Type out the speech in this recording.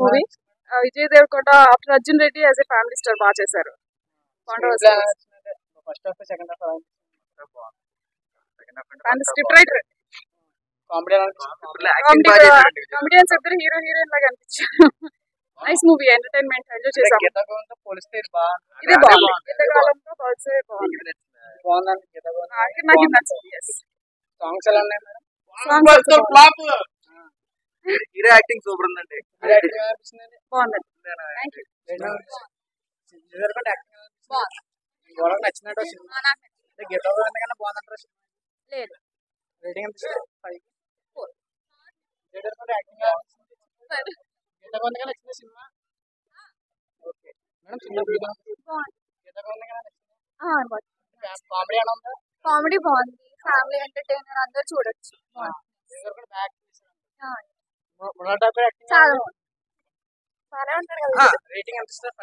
Movie. Vijay Devarakonda after Arjun Reddy as a family star బాగా చేశారు. First half second half and script writer comedians ఇద్దరు hero heroine లాగా అనిపించారు. Nice movie, entertainment enjoy చేసాం. ఇది బాగుంది, గీతకాలంతో పోల్చే బాగుంది. నాకు నచ్చింది. సాంగ్స్ ఎలా ఉన్నాయి మేడం? హీరో యాక్టింగ్ సూపర్ ఉందండి. బాగుందండి. నచ్చినట్టు సినిమా గీత కన్నా బాగుందంటారు సినిమా? లేదు. రేటింగ్ ఎంత ఇస్తారు? 5. నచ్చిన cinema. Okay madam, cinema comedy ఎలా ఉందా? కామెడీ బాగుంది, ఫ్యామిలీ ఎంటర్టైనర్, అందరు చూడొచ్చు. చాలా చాలా ఉంటాడు కదా. రేటింగ్ ఎంత ఇస్తారు?